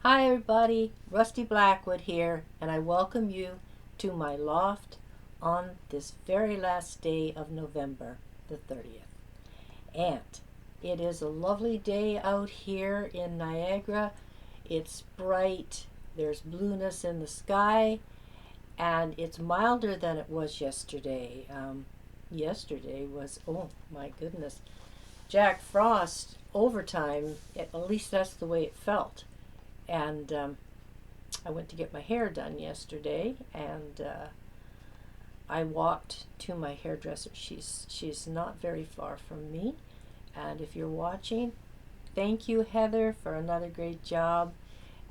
Hi everybody, Rusty Blackwood here, and I welcome you to my loft on this very last day of November the 30th. And it is a lovely day out here in Niagara. It's bright, there's blueness in the sky, and it's milder than it was yesterday. Yesterday was, oh my goodness, Jack Frost overtime, at least that's the way it felt. And I went to get my hair done yesterday, and I walked to my hairdresser. She's not very far from me, and if you're watching, thank you, Heather, for another great job,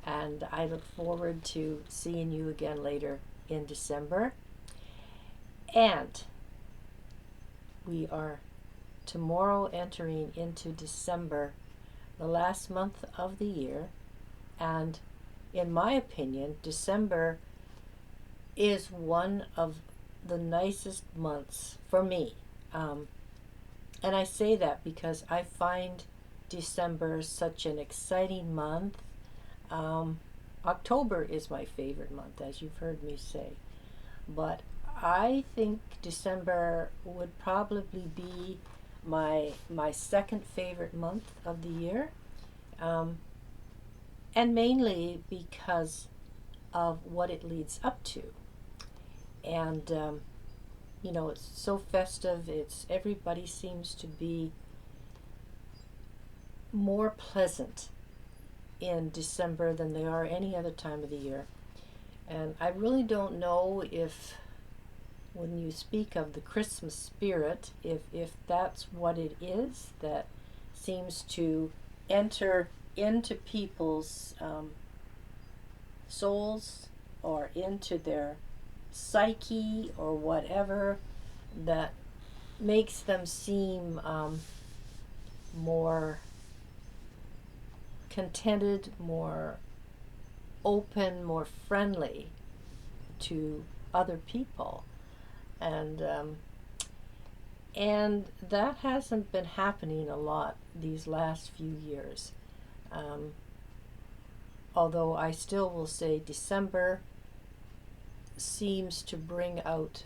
and I look forward to seeing you again later in December. And we are tomorrow entering into December, the last month of the year. And in my opinion, December is one of the nicest months for me. And I say that because I find December such an exciting month. October is my favorite month, as you've heard me say. But I think December would probably be my second favorite month of the year. And mainly because of what it leads up to. And it's so festive. Everybody seems to be more pleasant in December than they are any other time of the year. And I really don't know if, when you speak of the Christmas spirit, if that's what it is that seems to enter into people's souls or into their psyche or whatever, that makes them seem more contented, more open, more friendly to other people. And that hasn't been happening a lot these last few years. Although I still will say December seems to bring out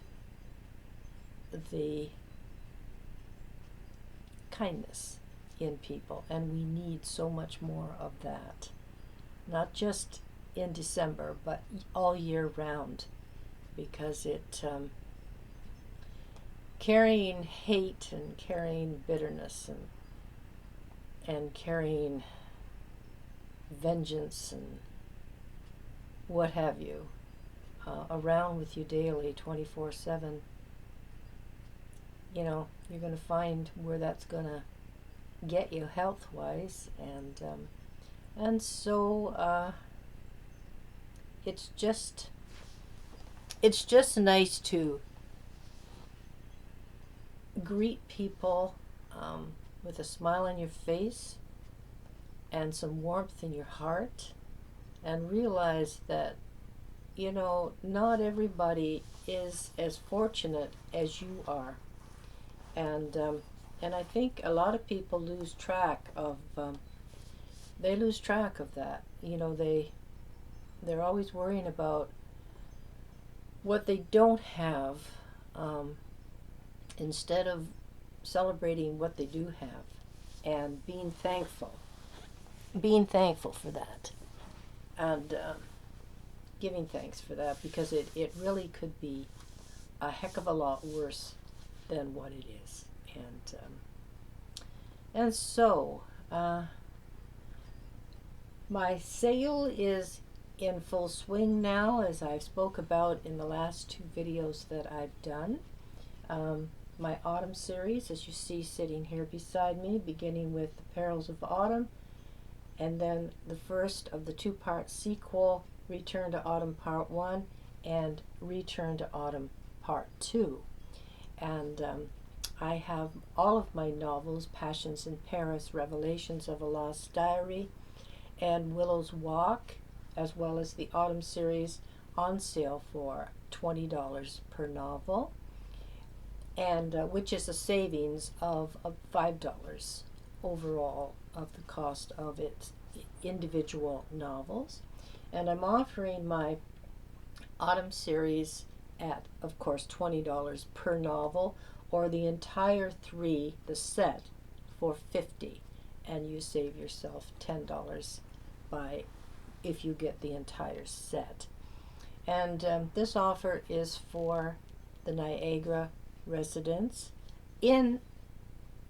the kindness in people, and we need so much more of that. Not just in December, but all year round, because carrying hate and carrying bitterness and carrying vengeance and what have you around with you daily 24/7, you're going to find where that's going to get you health wise. And so it's just nice to greet people with a smile on your face and some warmth in your heart, and realize that not everybody is as fortunate as you are. And I think a lot of people lose track of that. They're always worrying about what they don't have, instead of celebrating what they do have and being thankful for that, and giving thanks for that, because it really could be a heck of a lot worse than what it is. And so my sale is in full swing now, as I spoke about in the last two videos that I've done. My autumn series, as you see sitting here beside me, beginning with the Perils of Autumn, and then the first of the two-part sequel, Return to Autumn Part 1 and Return to Autumn Part 2. And I have all of my novels, Passions in Paris, Revelations of a Lost Diary, and Willow's Walk, as well as the Autumn series, on sale for $20 per novel, and which is a savings of $5 overall of the cost of it individual novels. And I'm offering my Autumn series at, of course, $20 per novel, or the entire three, the set, for $50, and you save yourself $10 by if you get the entire set. And this offer is for the Niagara residents in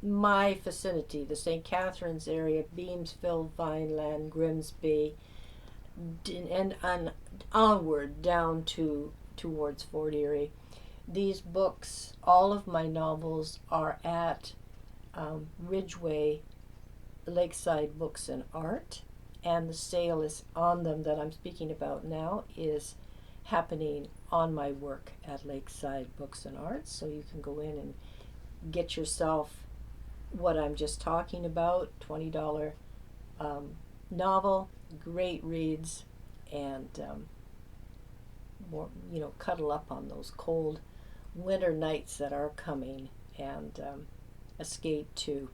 my vicinity, the St. Catharines area, Beamsville, Vineland, Grimsby, and onward down towards Fort Erie. These books, all of my novels, are at Ridgeway Lakeside Books and Art, and the sale is on them that I'm speaking about now is happening on my work at Lakeside Books and Arts, so you can go in and get yourself what I'm just talking about, $20 novel, great reads, and more, cuddle up on those cold winter nights that are coming, and escape to,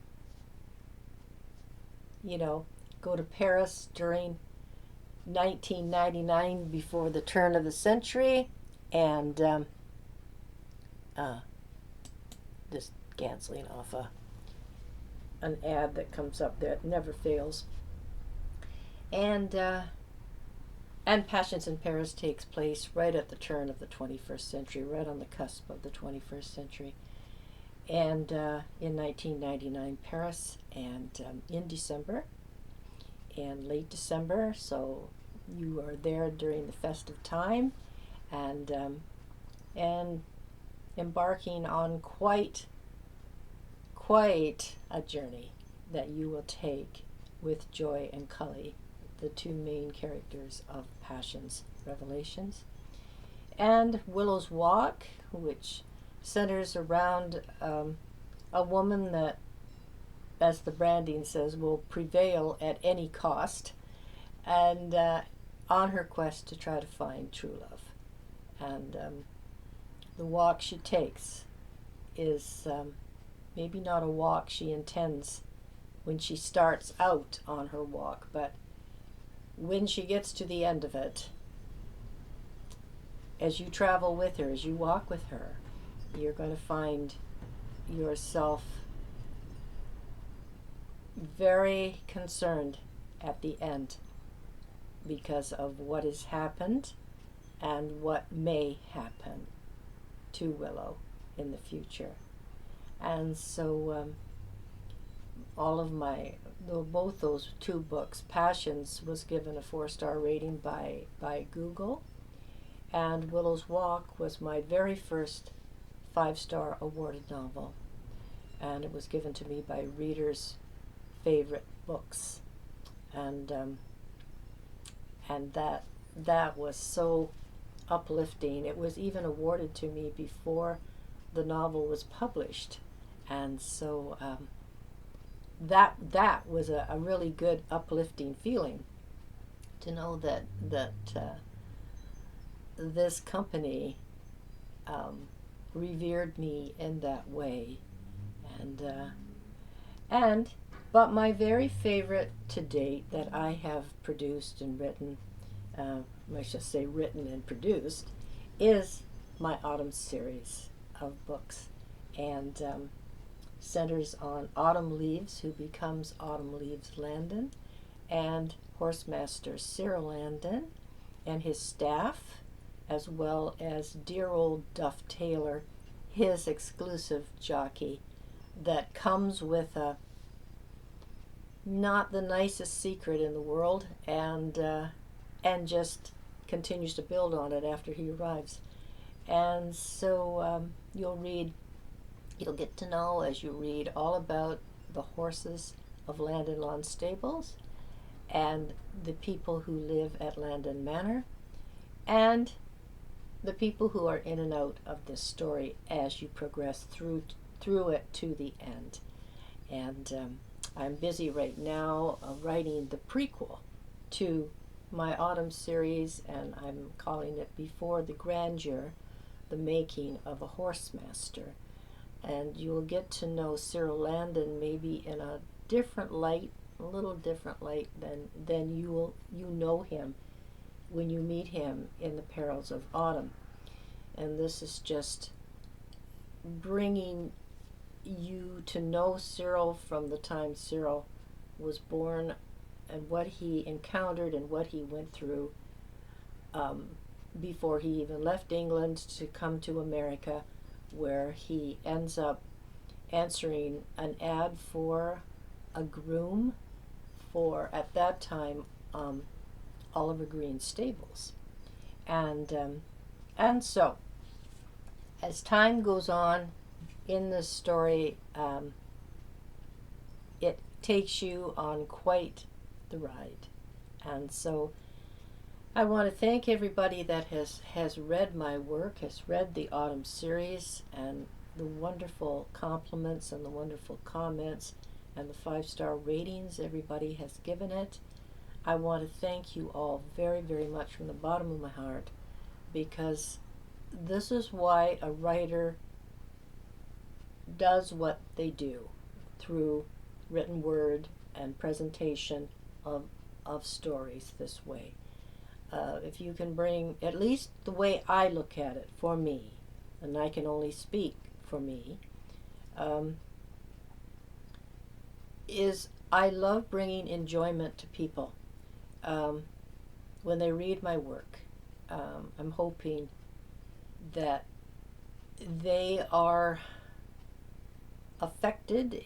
go to Paris during 1999 before the turn of the century, and just canceling off an ad that comes up there. It never fails. And Passions in Paris takes place right at the turn of the 21st century, right on the cusp of the 21st century. And in 1999, Paris, and in December, and late December, so you are there during the festive time, and embarking on quite a journey that you will take with Joy and Cully, the two main characters of Passions Revelations. And Willow's Walk, which centers around a woman that, as the branding says, will prevail at any cost, and on her quest to try to find true love. And the walk she takes is maybe not a walk she intends when she starts out on her walk, but when she gets to the end of it, as you travel with her, as you walk with her, you're going to find yourself very concerned at the end because of what has happened and what may happen to Willow in the future. And so both those two books, Passions was given a 4-star rating by Google, and Willow's Walk was my very first 5-star awarded novel, and it was given to me by Reader's Favorite Books, and that was so uplifting. It was even awarded to me before the novel was published, and so that was a really good uplifting feeling to know that this company revered me in that way, but my very favorite to date that I have produced and written, I should say written and produced, is my Autumn series of books, and centers on Autumn Leaves, who becomes Autumn Leaves Landon, and Horsemaster Cyril Landon and his staff, as well as dear old Duff Taylor, his exclusive jockey, that comes with not the nicest secret in the world, and just continues to build on it after he arrives. And so you'll get to know, as you read, all about the horses of Landon Lawn Stables and the people who live at Landon Manor and the people who are in and out of this story as you progress through it to the end. And I'm busy right now writing the prequel to my Autumn series, and I'm calling it Before the Grandeur, The Making of a Horsemaster. And you'll get to know Cyril Landon maybe in a different light different light than you know him when you meet him in the Perils of Autumn. And this is just bringing you to know Cyril from the time Cyril was born and what he encountered and what he went through before he even left England to come to America, where he ends up answering an ad for a groom for, at that time, Oliver Green stables. And so, as time goes on in this story, it takes you on quite the ride. And so I want to thank everybody that has read my work, has read the Autumn series, and the wonderful compliments and the wonderful comments and the 5-star ratings everybody has given it. I want to thank you all very, very much from the bottom of my heart, because this is why a writer does what they do through written word and presentation of stories this way. If you can bring, at least the way I look at it for me, and I can only speak for me, is I love bringing enjoyment to people when they read my work. I'm hoping that they are affected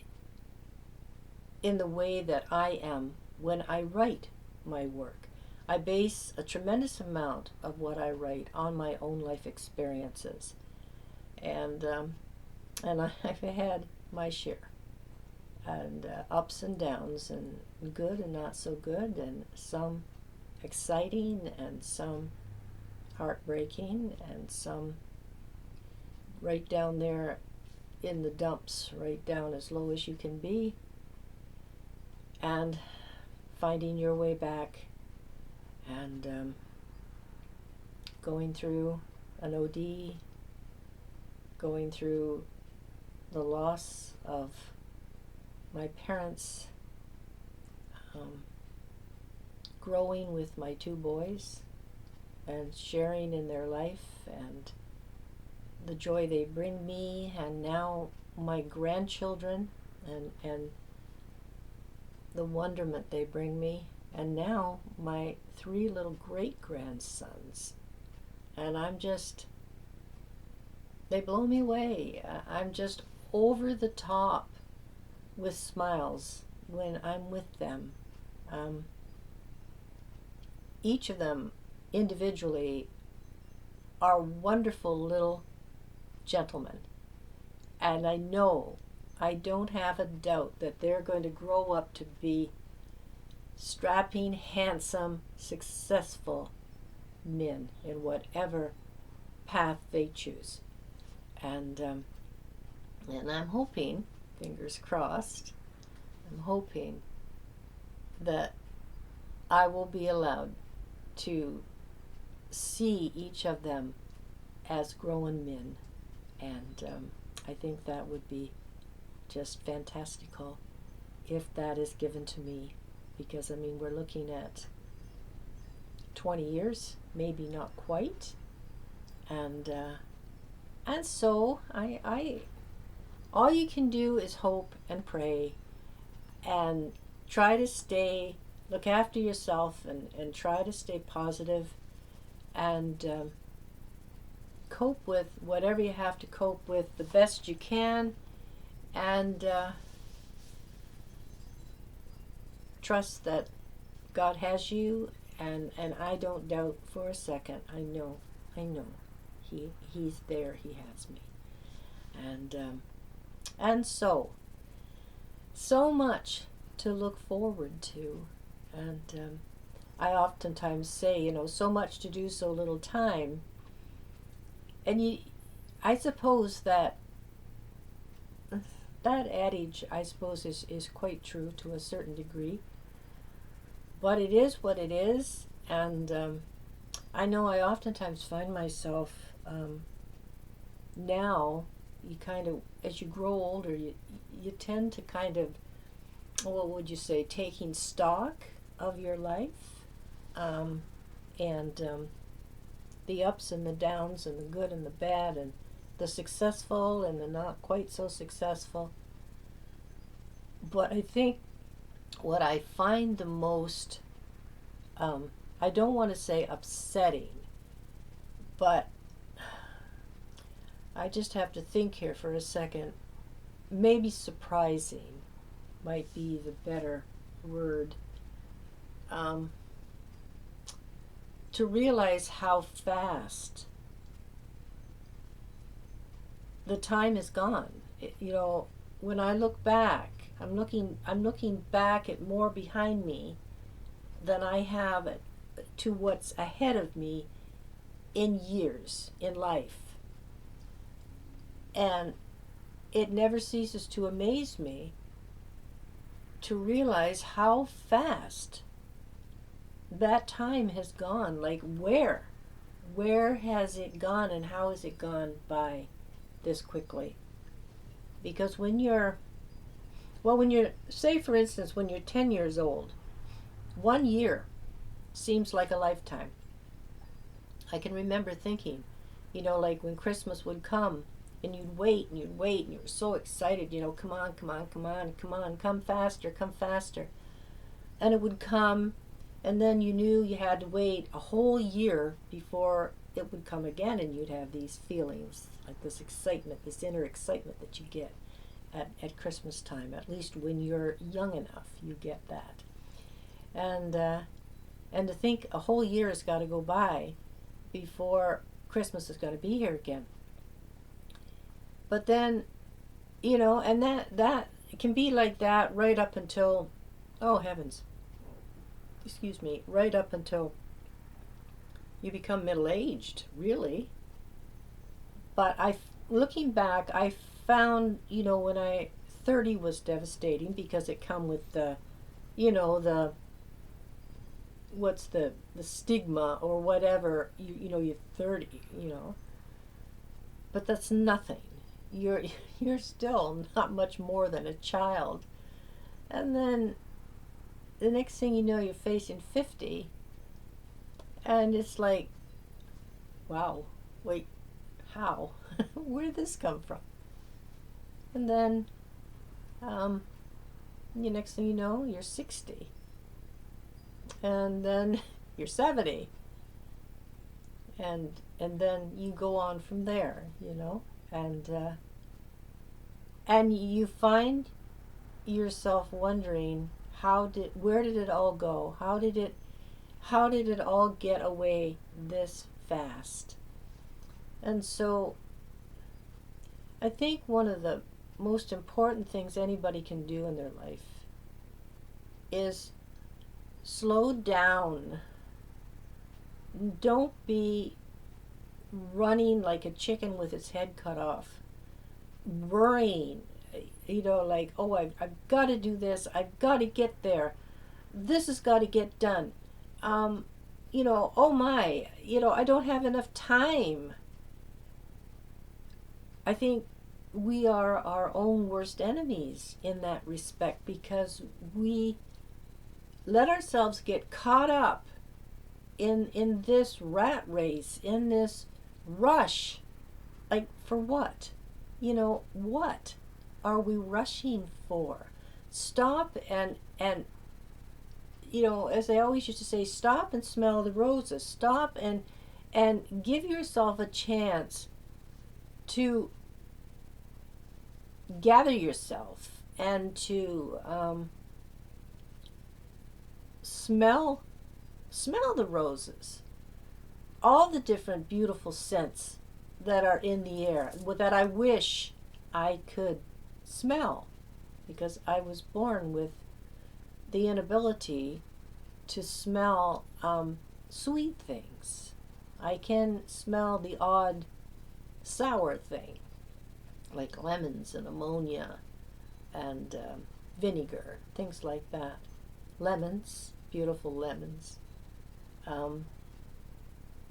in the way that I am when I write my work. I base a tremendous amount of what I write on my own life experiences, and I've had my share, and ups and downs, and good and not so good, and some exciting and some heartbreaking, and some right down there in the dumps, right down as low as you can be, and finding your way back, and going through an OD, going through the loss of my parents, growing with my 2 boys and sharing in their life and the joy they bring me, and now my grandchildren and the wonderment they bring me, and now my 3 little great-grandsons. And they blow me away. I'm just over the top with smiles when I'm with them. Each of them individually are wonderful little gentlemen. And I know, I don't have a doubt that they're going to grow up to be strapping, handsome, successful men in whatever path they choose. And I'm hoping, fingers crossed, I'm hoping that I will be allowed to see each of them as grown men. And I think that would be just fantastical if that is given to me, because I mean, we're looking at 20 years, maybe not quite, and so I all you can do is hope and pray and try to look after yourself, and try to stay positive, and cope with whatever you have to cope with the best you can, and trust that God has you, and I don't doubt for a second. I know he's there, he has me, and so much to look forward to, and I oftentimes say, so much to do, so little time, and I suppose that adage, I suppose, is quite true to a certain degree, but it is what it is. And I know I oftentimes find myself now, you kind of, as you grow older, you tend to kind of what would you say, taking stock of your life, um, and the ups and the downs and the good and the bad and the successful and the not quite so successful. But I think what I find the most, I don't want to say upsetting, but I just have to think here for a second. Maybe surprising might be the better word. Um, to realize how fast the time is gone. When I look back, I'm looking back at more behind me than I have to what's ahead of me in years in life. And it never ceases to amaze me to realize how fast that time has gone. Like, where has it gone, and how has it gone by this quickly? Because when you're say for instance, when you're 10 years old, 1 year seems like a lifetime. I can remember thinking, like when Christmas would come, and you'd wait and you'd wait and you were so excited, come on, come on, come on, come on, come faster, come faster. And it would come, and then you knew you had to wait a whole year before it would come again, and you'd have these feelings, like this excitement, this inner excitement that you get at Christmas time. At least when you're young enough, you get that. And to think a whole year has got to go by before Christmas is going to be here again. But then, and that can be like that right up until, oh heavens, excuse me, right up until you become middle-aged, really. But looking back, I found, when 30 was devastating, because it come with the, what's the stigma or whatever, you're 30, but that's nothing. You're still not much more than a child. And then the next thing you know, you're facing 50, and it's like, wow, wait, how? Where did this come from? And then the next thing you know, you're 60, and then you're 70, and then you go on from there, and you find yourself wondering, where did it all go? How did it all get away this fast? And so I think one of the most important things anybody can do in their life is slow down. Don't be running like a chicken with its head cut off, worrying, like, oh, I've got to do this, I've got to get there, this has got to get done, oh my, I don't have enough time. I think we are our own worst enemies in that respect, because we let ourselves get caught up in this rat race, in this rush. Like, for what? What are we rushing for? Stop and as I always used to say, stop and smell the roses. Stop and give yourself a chance to gather yourself and to smell the roses, all the different beautiful scents that are in the air, that I wish I could smell, because I was born with the inability to smell sweet things. I can smell the odd sour thing, like lemons and ammonia and vinegar, things like that. Lemons, beautiful lemons.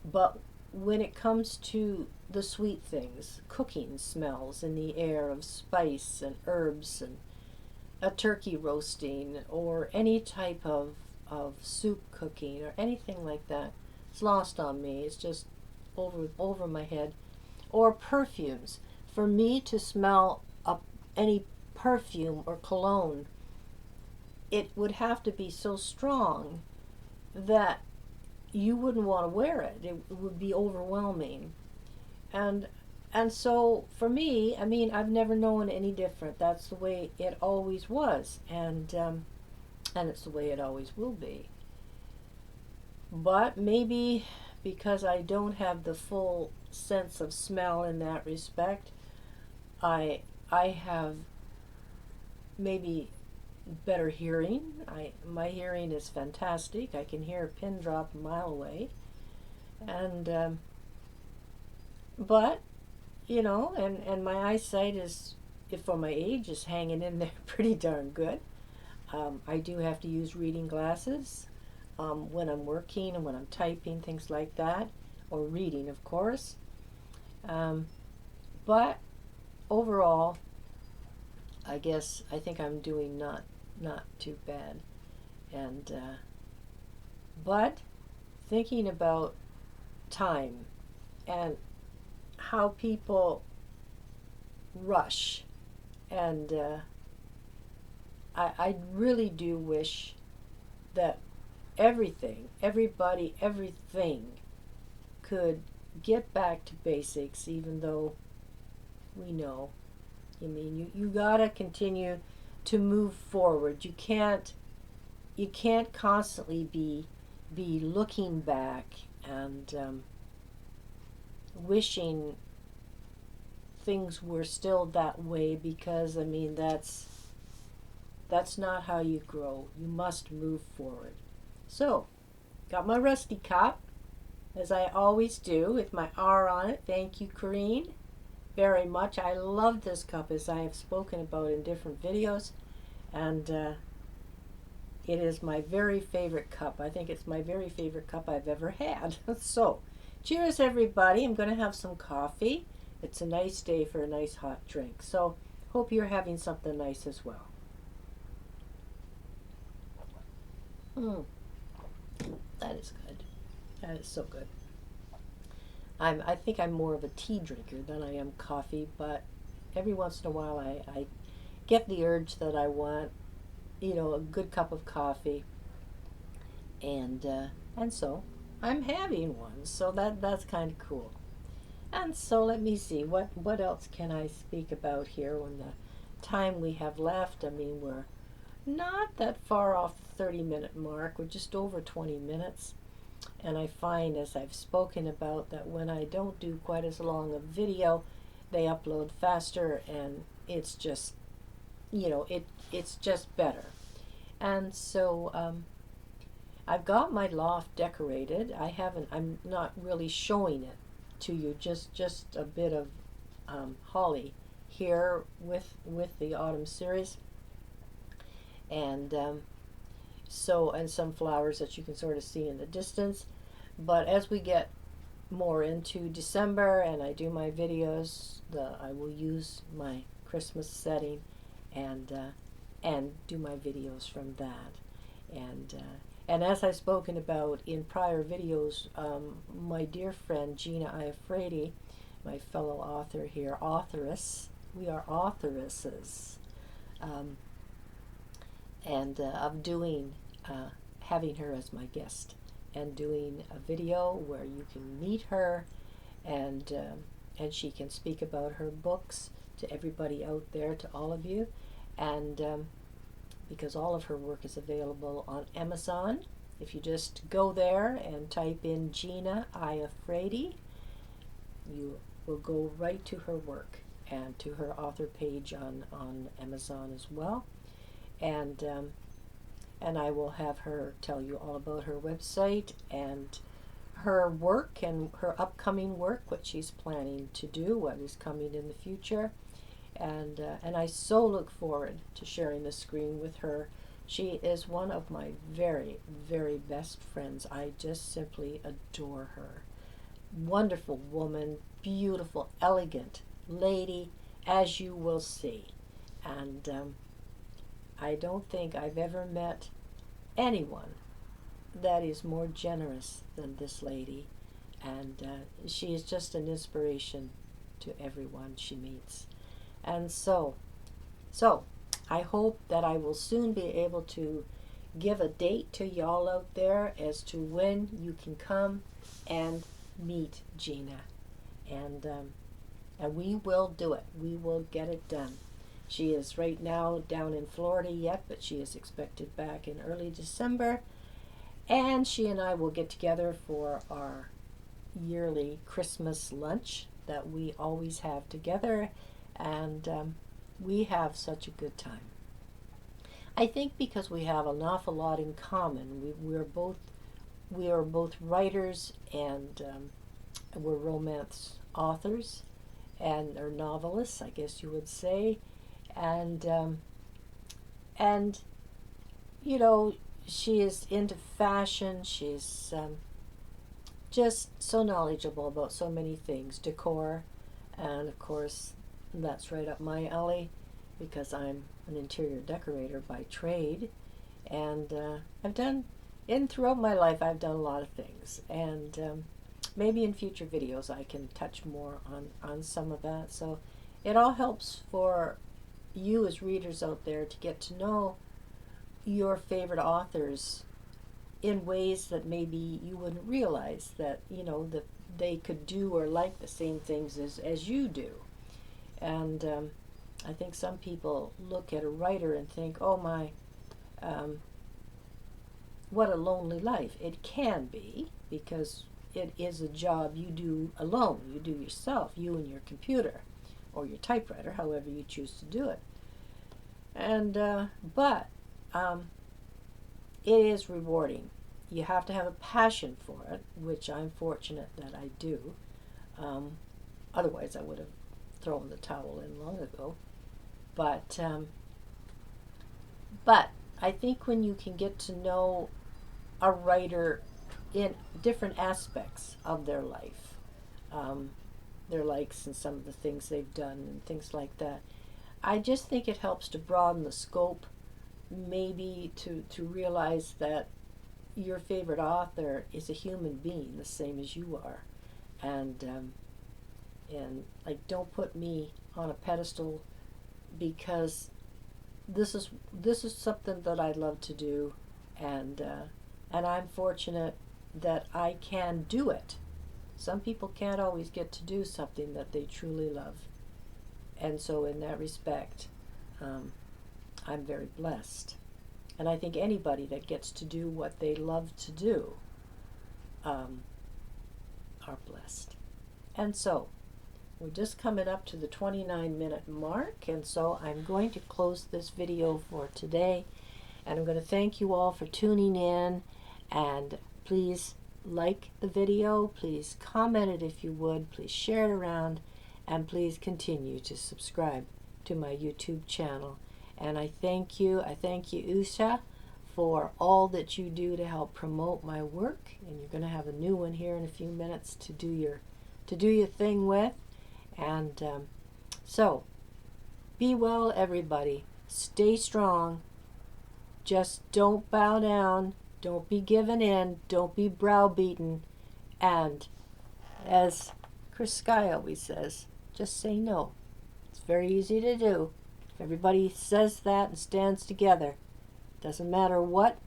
But when it comes to the sweet things, cooking smells in the air of spice and herbs a turkey roasting or any type of soup cooking or anything like that. It's lost on me. It's just over my head. Or perfumes. For me to smell any perfume or cologne, it would have to be so strong that you wouldn't want to wear it. It would be overwhelming. And and so for me, I mean, I've never known any different. That's the way it always was, and it's the way it always will be. But maybe because I don't have the full sense of smell in that respect, I I have maybe better hearing. My hearing is fantastic. I can hear a pin drop a mile away, and but and my eyesight is, if for my age, is hanging in there pretty darn good. I do have to use reading glasses when I'm working and when I'm typing, things like that, or reading, of course. Um, but overall, I think I'm doing not too bad. And but thinking about time and how people rush, and I really do wish that everybody, everything could get back to basics, even though we know. I mean, you gotta continue to move forward. You can't constantly be looking back and wishing things were still that way, because I mean that's not how you grow. You must move forward. So, got my rusty cup, as I always do, with my R on it. Thank you, Corrine, very much. I love this cup, as I have spoken about in different videos, and it is my very favorite cup. I think it's my very favorite cup I've ever had. So, cheers, everybody. I'm going to have some coffee. It's a nice day for a nice hot drink. So, hope you're having something nice as well. Mm, that is good. That is so good. I think I'm more of a tea drinker than I am coffee, but every once in a while I get the urge that I want, a good cup of coffee, and so I'm having one. So that's kind of cool. And so let me see, what else can I speak about here when the time we have left. I mean, we're not that far off the 30-minute mark. We're just over 20 minutes. And I find, as I've spoken about, that when I don't do quite as long a video, they upload faster, and it's just, it's just better. And so I've got my loft decorated. I'm not really showing it to you, just a bit of holly here with the autumn series, and and some flowers that you can sort of see in the distance. But as we get more into December and I do my videos, I will use my Christmas setting and do my videos from that. And as I've spoken about in prior videos, my dear friend Gina Iafredi, my fellow author here, authoress, we are authoresses, and of doing, having her as my guest and doing a video where you can meet her, and she can speak about her books to everybody out there, to all of you, and because all of her work is available on Amazon. If you just go there and type in Gina Iafredi, you will go right to her work and to her author page on Amazon as well. And I will have her tell you all about her website and her work and her upcoming work, what she's planning to do, what is coming in the future. And I so look forward to sharing the screen with her. She is one of my very, very best friends. I just simply adore her. Wonderful woman, beautiful, elegant lady, as you will see. And I don't think I've ever met anyone that is more generous than this lady, and she is just an inspiration to everyone she meets. And so I hope that I will soon be able to give a date to y'all out there as to when you can come and meet Gina, and we will do it. We will get it done. She is right now down in Florida yet, but she is expected back in early December. And she and I will get together for our yearly Christmas lunch that we always have together. And we have such a good time. I think because we have an awful lot in common. We are both writers, and we're romance authors or novelists, I guess you would say. And you know, she is into fashion. She's just so knowledgeable about so many things, decor, and of course that's right up my alley because I'm an interior decorator by trade, and throughout my life I've done a lot of things, and maybe in future videos I can touch more on some of that. So it all helps for you as readers out there to get to know your favorite authors in ways that maybe you wouldn't realize that, you know, that they could do or like the same things as you do. And I think some people look at a writer and think, oh my, what a lonely life. It can be, because it is a job you do alone. You do yourself, you and your computer or your typewriter, however you choose to do it. And but it is rewarding. You have to have a passion for it, which I'm fortunate that I do. Otherwise, I would have thrown the towel in long ago. But I think when you can get to know a writer in different aspects of their life, their likes and some of the things they've done and things like that, I just think it helps to broaden the scope, maybe to realize that your favorite author is a human being the same as you are, and like, don't put me on a pedestal, because this is something that I love to do, and I'm fortunate that I can do it. Some people can't always get to do something that they truly love, and so in that respect, I'm very blessed. And I think anybody that gets to do what they love to do are blessed. And so we're just coming up to the 29-minute mark, and so I'm going to close this video for today. And I'm going to thank you all for tuning in, and please like the video, please comment it if you would, please share it around, and please continue to subscribe to my YouTube channel. And I thank you, Usha, for all that you do to help promote my work. And you're going to have a new one here in a few minutes to do your thing with. And so, be well, everybody. Stay strong. Just don't bow down. Don't be given in. Don't be browbeaten. And as Chris Sky always says, just say no. It's very easy to do. If everybody says that and stands together, doesn't matter what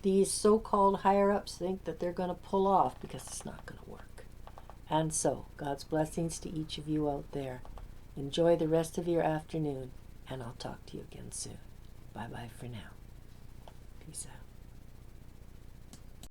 these so-called higher-ups think that they're going to pull off, because it's not going to work. And so, God's blessings to each of you out there. Enjoy the rest of your afternoon, and I'll talk to you again soon. Bye-bye for now. Peace out.